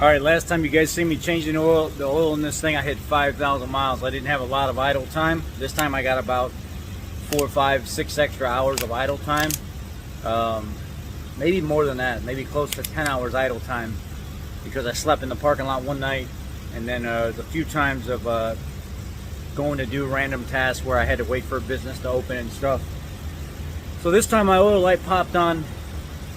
All right, last time you guys see me changing the oil in this thing, I hit 5,000 miles. I didn't have a lot of idle time. This time I got about 4, 5, 6 extra hours of idle time. Maybe more than that, maybe close to 10 hours idle time, because I slept in the parking lot one night, and then the few times of going to do random tasks where I had to wait for a business to open and stuff. So this time my oil light popped on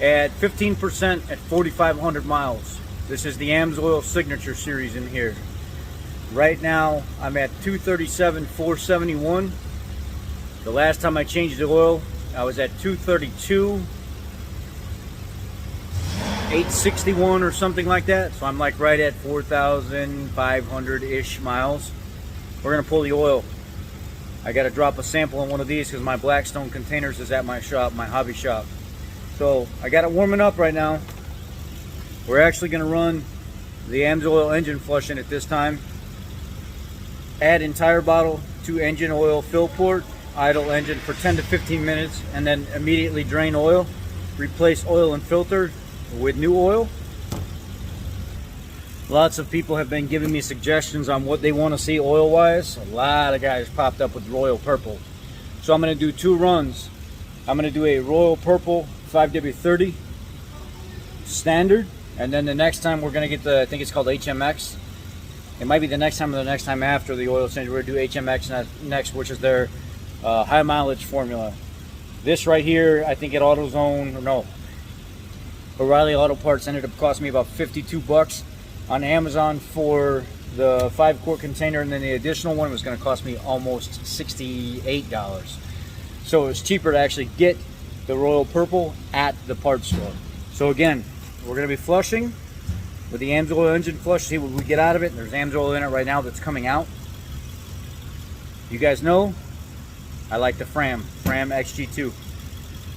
at 15% at 4,500 miles. This is the Amsoil Signature Series in here. Right now I'm at 237, 471. The last time I changed the oil, I was at 232, 861 or something like that. So I'm like right at 4,500-ish miles. We're gonna pull the oil. I gotta drop a sample in one of these because my Blackstone containers is at my shop, my hobby shop. So I got it warming up right now. We're actually gonna run the Amsoil engine flush in it this time. Add entire bottle to engine oil fill port, idle engine for 10 to 15 minutes, and then immediately drain oil. Replace oil and filter with new oil. Lots of people have been giving me suggestions on what they want to see oil wise. A lot of guys popped up with Royal Purple. So I'm going to do 2 runs. I'm going to do a Royal Purple 5W30 standard, and then the next time we're going to get the, I think it's called HMX. It might be the next time or the next time after the oil change. We're going to do HMX next, which is their high mileage formula. This right here, I think at AutoZone, or no, O'Reilly Auto Parts ended up costing me about 52 bucks. On Amazon for the 5-quart container, and then the additional one was going to cost me almost $68. So it was cheaper to actually get the Royal Purple at the parts store. So again, we're going to be flushing with the Amsoil engine flush, see what we get out of it. There's Amsoil in it right now that's coming out. You guys know I like the Fram XG2.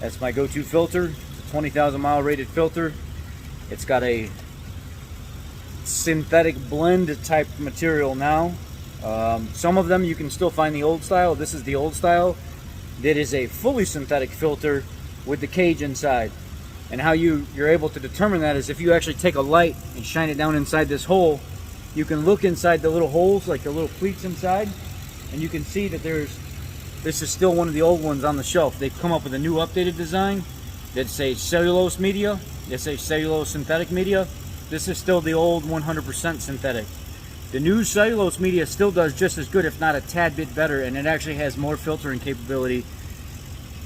That's my go-to filter. It's a 20,000 mile rated filter. It's got a synthetic blend type material now. Some of them you can still find the old style. This is the old style. That is a fully synthetic filter with the cage inside. And how you're able to determine that is if you actually take a light and shine it down inside this hole, you can look inside the little holes, like the little pleats inside, and you can see that this is still one of the old ones on the shelf. They've come up with a new updated design that's a cellulose media. It's a cellulose synthetic media. This is still the old 100% synthetic. The new cellulose media still does just as good, if not a tad bit better, and it actually has more filtering capability.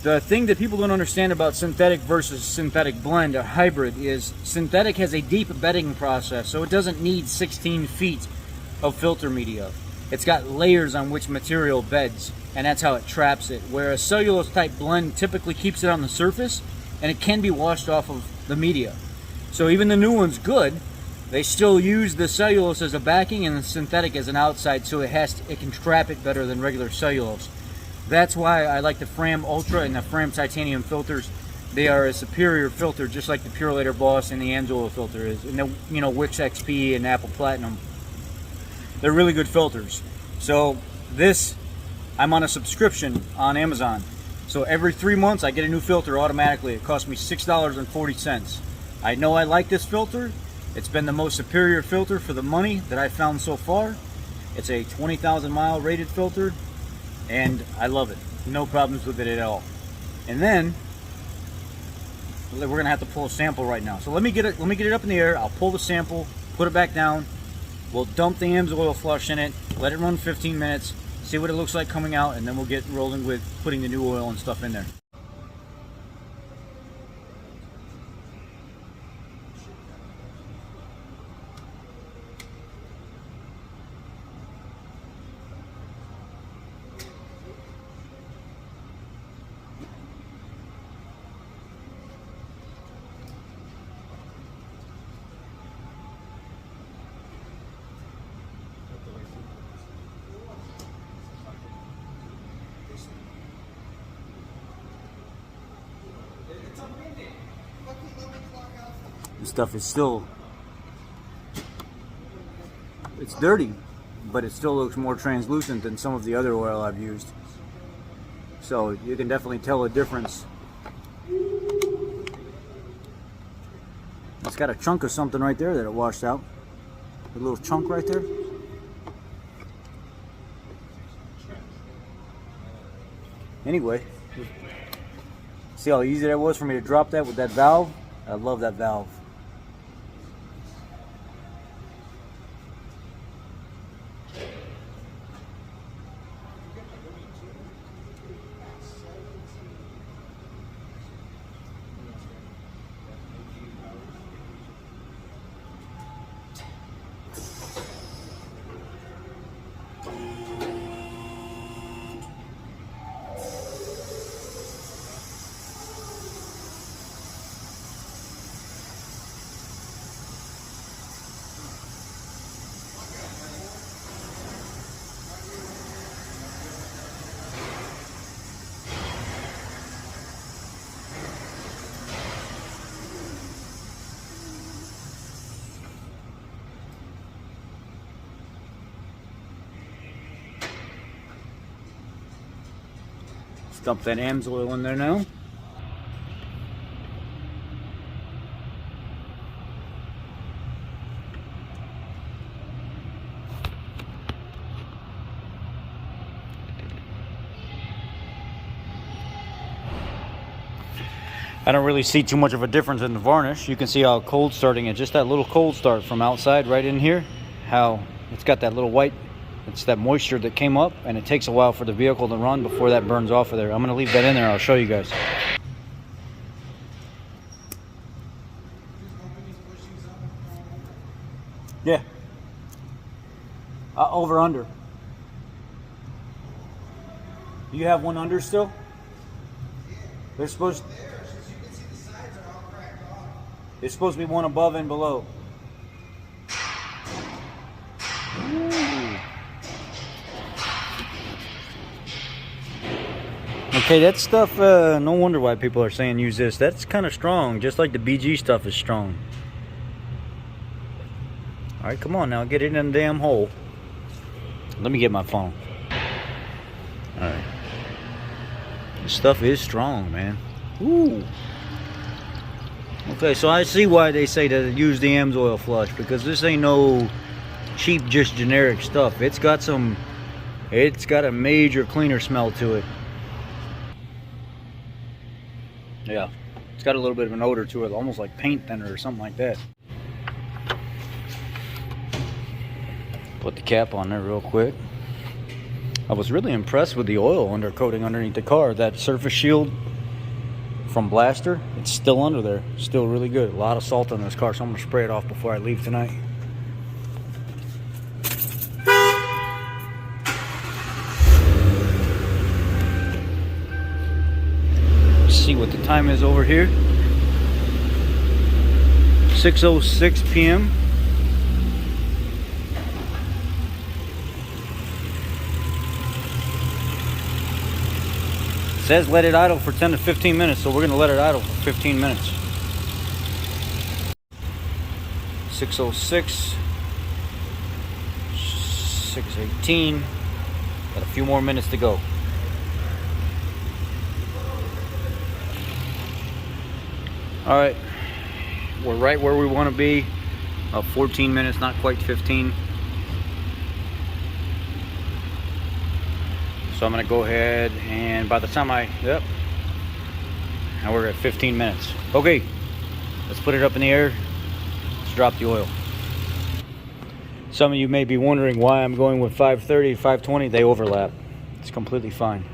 The thing that people don't understand about synthetic versus synthetic blend, a hybrid, is synthetic has a deep bedding process, so it doesn't need 16 feet of filter media. It's got layers on which material beds, and that's how it traps it. Whereas cellulose type blend typically keeps it on the surface, and it can be washed off of the media. So even the new one's good. They still use the cellulose as a backing and the synthetic as an outside, so it can trap it better than regular cellulose. That's why I like the Fram Ultra and the Fram Titanium filters. They are a superior filter, just like the Purelator Boss and the Amsoil filter is, and the Wix XP and Apple Platinum. They're really good filters. So this, I'm on a subscription on Amazon. So every 3 months I get a new filter automatically. It costs me $6.40. I know I like this filter. It's been the most superior filter for the money that I've found so far. It's a 20,000 mile rated filter, and I love it. No problems with it at all. And then we're gonna have to pull a sample right now. So let me get it up in the air. I'll pull the sample, put it back down. We'll dump the Amsoil flush in it, let it run 15 minutes, see what it looks like coming out, and then we'll get rolling with putting the new oil and stuff in there. This stuff is still, it's dirty, but it still looks more translucent than some of the other oil I've used. So you can definitely tell a difference. It's got a chunk of something right there that it washed out. A little chunk right there. Anyway, see how easy that was for me to drop that with that valve? I love that valve. Dump that Amsoil in there now. I don't really see too much of a difference in the varnish. You can see how cold starting it, just that little cold start from outside right in here, how it's got that little white, it's that moisture that came up, and it takes a while for the vehicle to run before that burns off of there. I'm gonna leave that in there, I'll show you guys. Yeah. Over under. You have one under still? They're supposed There's supposed to be one above and below. Okay, that stuff, no wonder why people are saying use this. That's kind of strong, just like the BG stuff is strong. Alright, come on now, get it in the damn hole. Let me get my phone. Alright. This stuff is strong, man. Ooh. Okay, so I see why they say to use the Amsoil flush, because this ain't no cheap, just generic stuff. It's got a major cleaner smell to it. Yeah, it's got a little bit of an odor to it, almost like paint thinner or something like that. Put the cap on there real quick. I was really impressed with the oil undercoating underneath the car. That surface shield from Blaster, it's still under there. Still really good. A lot of salt on this car, so I'm going to spray it off before I leave tonight. See what the time is over here. 6:06 p.m. It says let it idle for 10 to 15 minutes, so we're going to let it idle for 15 minutes. 6:06, 6:18. Got a few more minutes to go. All right, we're right where we want to be. 14 minutes, not quite 15. So I'm gonna go ahead, and by the time now we're at 15 minutes. Okay, let's put it up in the air. Let's drop the oil. Some of you may be wondering why I'm going with 530, 520. They overlap. It's completely fine.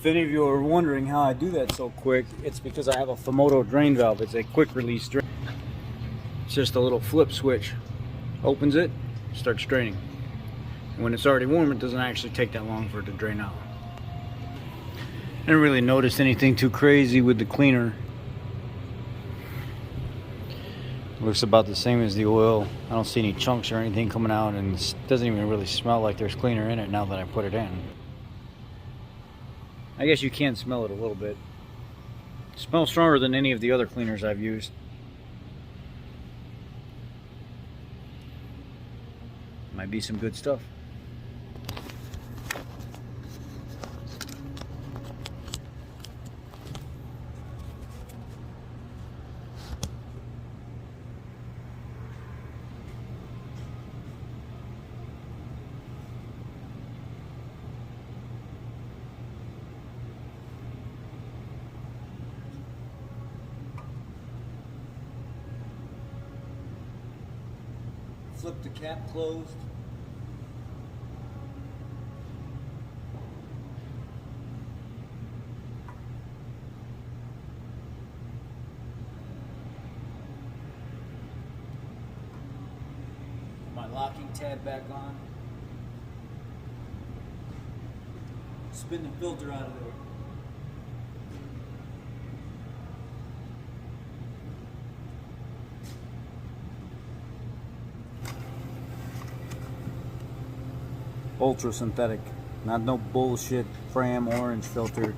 If any of you are wondering how I do that so quick, it's because I have a Famoto drain valve. It's a quick release drain. It's just a little flip switch. Opens it, starts draining. And when it's already warm, it doesn't actually take that long for it to drain out. I didn't really notice anything too crazy with the cleaner. It looks about the same as the oil. I don't see any chunks or anything coming out, and it doesn't even really smell like there's cleaner in it now that I put it in. I guess you can smell it a little bit. It smells stronger than any of the other cleaners I've used. Might be some good stuff. Flip the cap closed. My locking tab back on. Spin the filter out of there. Ultra synthetic, not no bullshit Fram orange filter,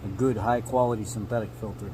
a good high quality synthetic filter.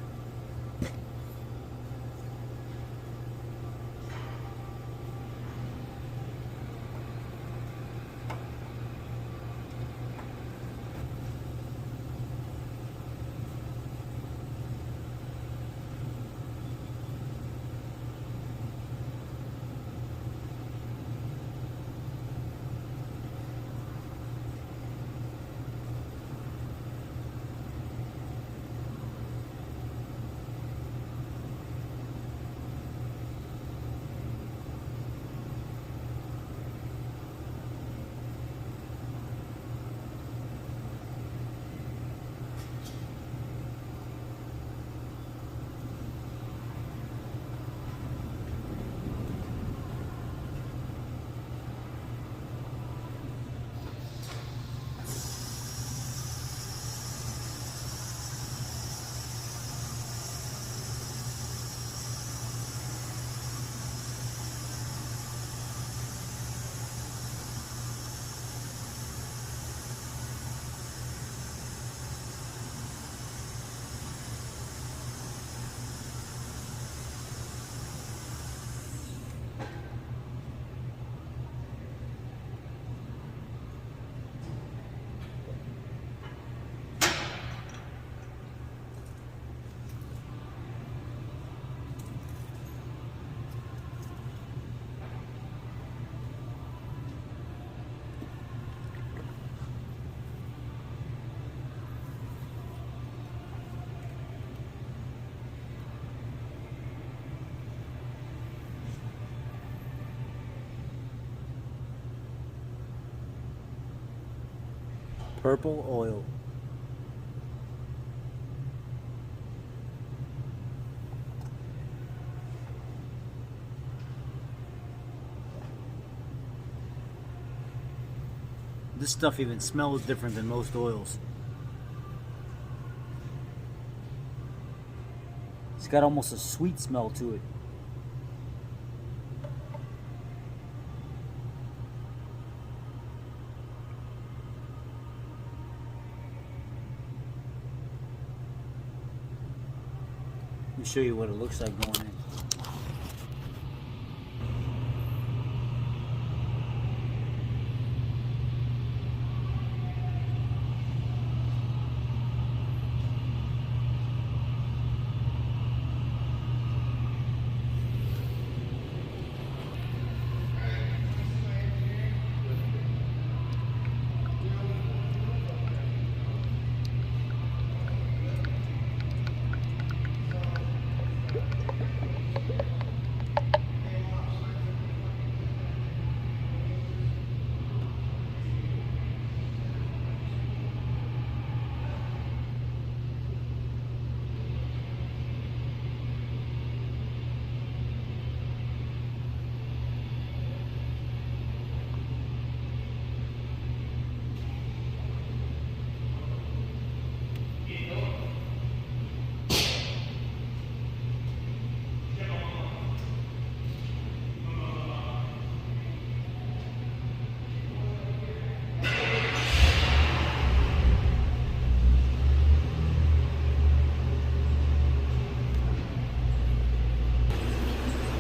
Purple oil. This stuff even smells different than most oils. It's got almost a sweet smell to it. Let me show you what it looks like going in.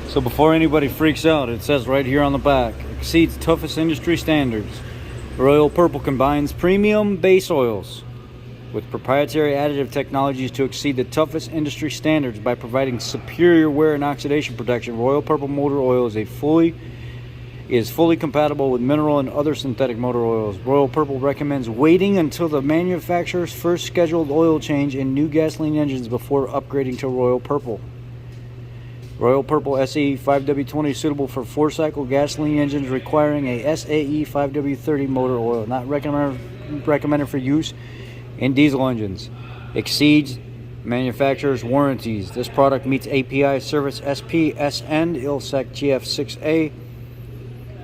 So before anybody freaks out, it says right here on the back, exceeds toughest industry standards. Royal Purple combines premium base oils with proprietary additive technologies to exceed the toughest industry standards by providing superior wear and oxidation protection. Royal Purple motor oil is fully compatible with mineral and other synthetic motor oils. Royal Purple recommends waiting until the manufacturer's first scheduled oil change in new gasoline engines before upgrading to Royal Purple. Royal Purple SAE 5W20 suitable for 4-cycle gasoline engines requiring a SAE 5W30 motor oil. Not recommended for use in diesel engines. Exceeds manufacturer's warranties. This product meets API Service SPSN ILSEC GF6A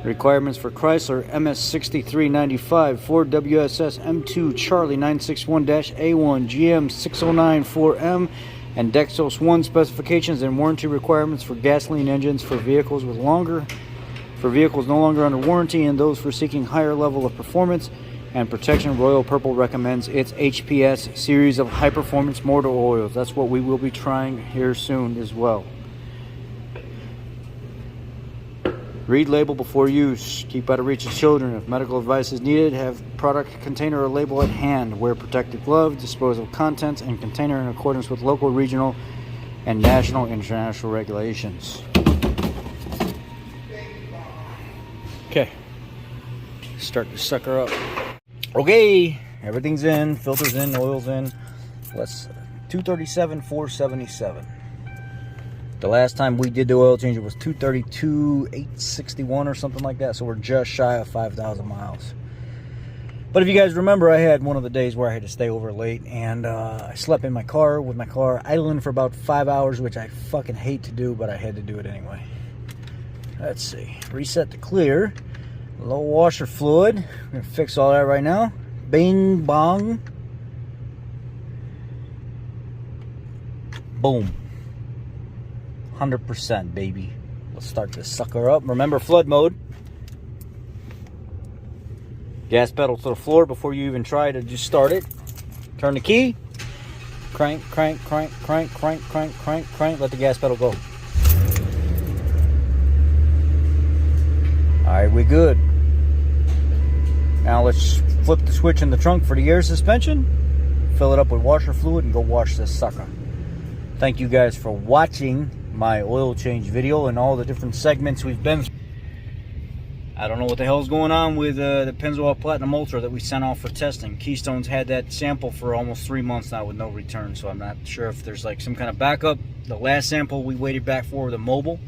requirements for Chrysler MS6395, Ford WSS M2, Charlie 961-A1, GM 6094M, and Dexos 1 specifications and warranty requirements for gasoline engines for vehicles no longer under warranty and those for seeking higher level of performance and protection. Royal Purple recommends its HPS series of high-performance motor oils. That's what we will be trying here soon as well. Read label before use. Keep out of reach of children. If medical advice is needed, have product container or label at hand. Wear protective gloves. Dispose of contents and container in accordance with local, regional, and national international regulations. Okay. Start the sucker up. Okay. Everything's in. Filter's in. Oil's in. Let's 237, 477. The last time we did the oil change, it was 232, 861 or something like that. So we're just shy of 5,000 miles. But if you guys remember, I had one of the days where I had to stay over late. And I slept in my car with my car idling for about 5 hours, which I fucking hate to do, but I had to do it anyway. Let's see. Reset to clear. Low washer fluid. I'm going to fix all that right now. Bing, bong. Boom. 100%, baby. Let's start this sucker up. Remember, flood mode. Gas pedal to the floor before you even try to just start it. Turn the key. Crank, crank, crank, crank, crank, crank, crank, crank. Let the gas pedal go. Alright, we good. Now let's flip the switch in the trunk for the air suspension. Fill it up with washer fluid and go wash this sucker. Thank you guys for watching my oil change video and all the different segments we've been through. I don't know what the hell's going on with the Pennzoil Platinum Ultra that we sent off for testing. Keystone's had that sample for almost 3 months now with no return, so I'm not sure if there's like some kind of backup. The last sample we waited back for the mobile,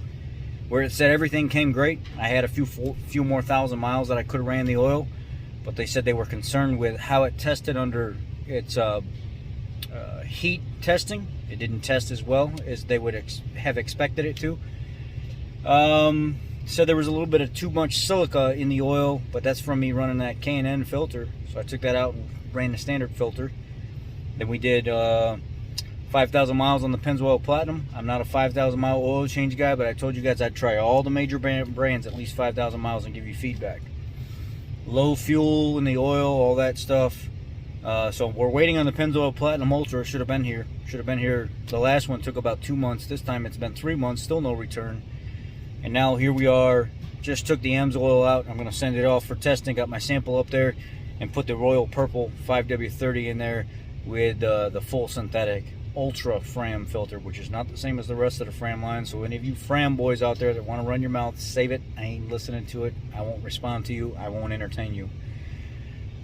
where it said everything came great. I had a few more thousand miles that I could have ran the oil, but they said they were concerned with how it tested under its heat testing. It didn't test as well as they would have expected it to. So there was a little bit of too much silica in the oil, but that's from me running that K&N filter. So I took that out and ran the standard filter. Then we did 5,000 miles on the Pennzoil Platinum. I'm not a 5,000 mile oil change guy, but I told you guys I'd try all the major brands at least 5,000 miles and give you feedback. Low fuel in the oil, all that stuff. So we're waiting on the Pennzoil Platinum Ultra. Should have been here. The last one took about 2 months. This time it's been 3 months, still no return. And now here we are. Just took the Amsoil out. I'm going to send it off for testing. Got my sample up there and put the Royal Purple 5W30 in there with the full synthetic Ultra Fram filter, which is not the same as the rest of the Fram line. So any of you Fram boys out there that want to run your mouth, save it. I ain't listening to it. I won't respond to you. I won't entertain you.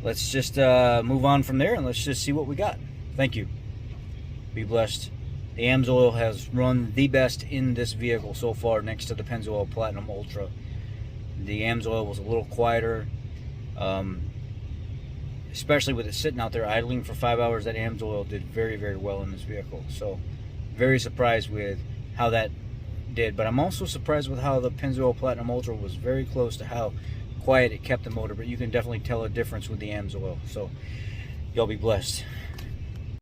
Let's just move on from there and let's just see what we got. Thank you. Be blessed. The Amsoil has run the best in this vehicle so far next to the Pennzoil Platinum Ultra. The Amsoil was a little quieter, especially with it sitting out there idling for 5 hours. That Amsoil did very, very well in this vehicle. So very surprised with how that did. But I'm also surprised with how the Pennzoil Platinum Ultra was very close to how quiet it kept the motor, but you can definitely tell a difference with the Amsoil. So y'all be blessed.